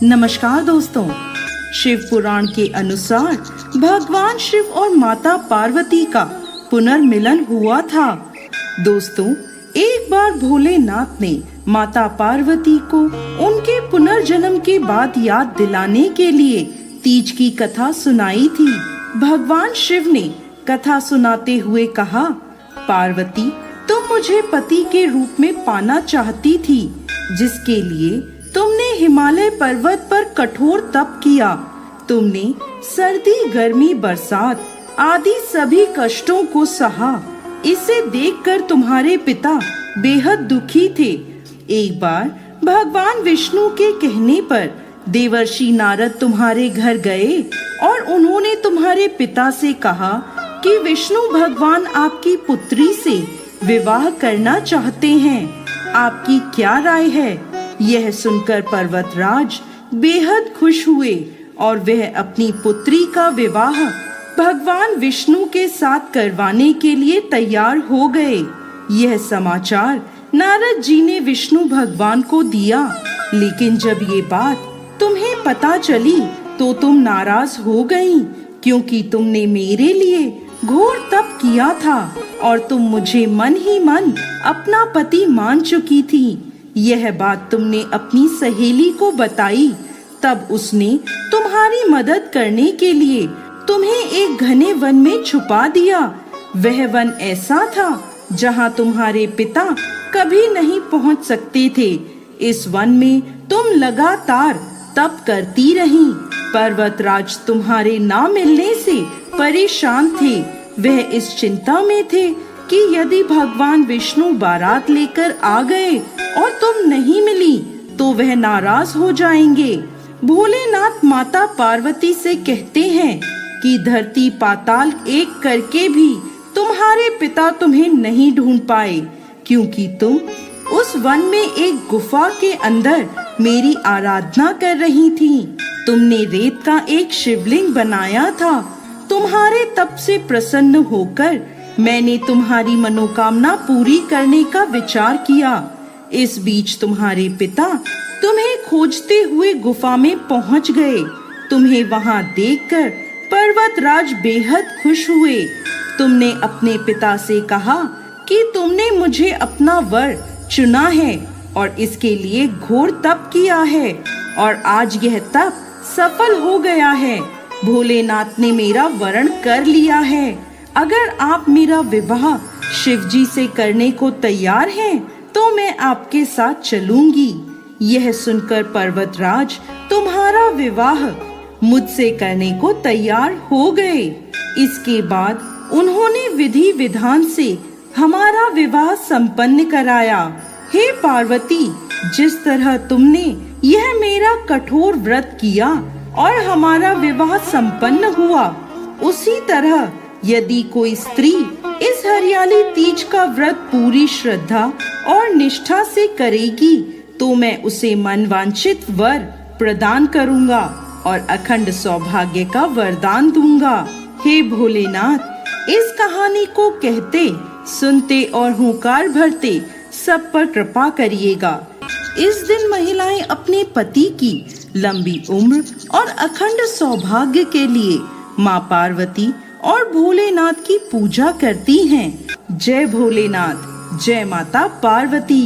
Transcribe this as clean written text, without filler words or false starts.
नमस्कार दोस्तों। शिव पुराण के अनुसार भगवान शिव और माता पार्वती का पुनर्मिलन हुआ था। दोस्तों, एक बार भोलेनाथ ने माता पार्वती को उनके पुनर्जन्म के बाद याद दिलाने के लिए तीज की कथा सुनाई थी। भगवान शिव ने कथा सुनाते हुए कहा, पार्वती, तुम मुझे पति के रूप में पाना चाहती थी, जिसके लिए तुमने हिमालय पर्वत पर कठोर तप किया। तुमने सर्दी, गर्मी, बरसात आदि सभी कष्टों को सहा। इसे देखकर तुम्हारे पिता बेहद दुखी थे। एक बार भगवान विष्णु के कहने पर देवर्षि नारद तुम्हारे घर गए और उन्होंने तुम्हारे पिता से कहा कि विष्णु भगवान आपकी पुत्री से विवाह करना चाहते हैं। आपकी क्या राय है? यह सुनकर पर्वतराज बेहद खुश हुए और वह अपनी पुत्री का विवाह भगवान विष्णु के साथ करवाने के लिए तैयार हो गए। यह समाचार नारद जी ने विष्णु भगवान को दिया, लेकिन जब ये बात तुम्हें पता चली तो तुम नाराज हो गईं, क्योंकि तुमने मेरे लिए घोर तप किया था और तुम मुझे मन ही मन अपना पति मान चुकी थी। यह बात तुमने अपनी सहेली को बताई, तब उसने तुम्हारी मदद करने के लिए तुम्हें एक घने वन में छुपा दिया। वह वन ऐसा था जहां तुम्हारे पिता कभी नहीं पहुंच सकते थे। इस वन में तुम लगातार तप करती रहीं। पर्वतराज तुम्हारे ना मिलने से परेशान थे। वह इस चिंता में थे कि यदि भगवान विष्णु बारात लेकर आ गए और तुम नहीं मिली तो वह नाराज हो जाएंगे। भोलेनाथ माता पार्वती से कहते हैं कि धरती पाताल एक करके भी तुम्हारे पिता तुम्हें नहीं ढूंढ पाए, क्योंकि तुम उस वन में एक गुफा के अंदर मेरी आराधना कर रही थी। तुमने रेत का एक शिवलिंग बनाया था। तुम्हारे तप से प्रसन्न होकर मैंने तुम्हारी मनोकामना पूरी करने का विचार किया। इस बीच तुम्हारे पिता तुम्हें खोजते हुए गुफा में पहुंच गए। तुम्हें वहां देखकर पर्वतराज बेहद खुश हुए। तुमने अपने पिता से कहा कि तुमने मुझे अपना वर चुना है और इसके लिए घोर तप किया है, और आज यह तप सफल हो गया है। भोलेनाथ ने मेरा वरण कर लिया है। अगर आप मेरा विवाह शिव जी से करने को तैयार हैं, तो मैं आपके साथ चलूंगी। यह सुनकर पर्वतराज तुम्हारा विवाह मुझसे करने को तैयार हो गए। इसके बाद उन्होंने विधि विधान से हमारा विवाह संपन्न कराया। हे पार्वती, जिस तरह तुमने यह मेरा कठोर व्रत किया और हमारा विवाह संपन्न हुआ, उसी तरह यदि कोई स्त्री इस हरियाली तीज का व्रत पूरी श्रद्धा और निष्ठा से करेगी, तो मैं उसे मनवांछित वर प्रदान करूंगा और अखंड सौभाग्य का वरदान दूंगा। हे भोलेनाथ, इस कहानी को कहते, सुनते और हुंकार भरते सब पर कृपा करिएगा। इस दिन महिलाएं अपने पति की लंबी उम्र और अखंड सौभाग्य के लिए माँ पार्वती और भोलेनाथ की पूजा करती हैं। जय भोलेनाथ, जय माता पार्वती।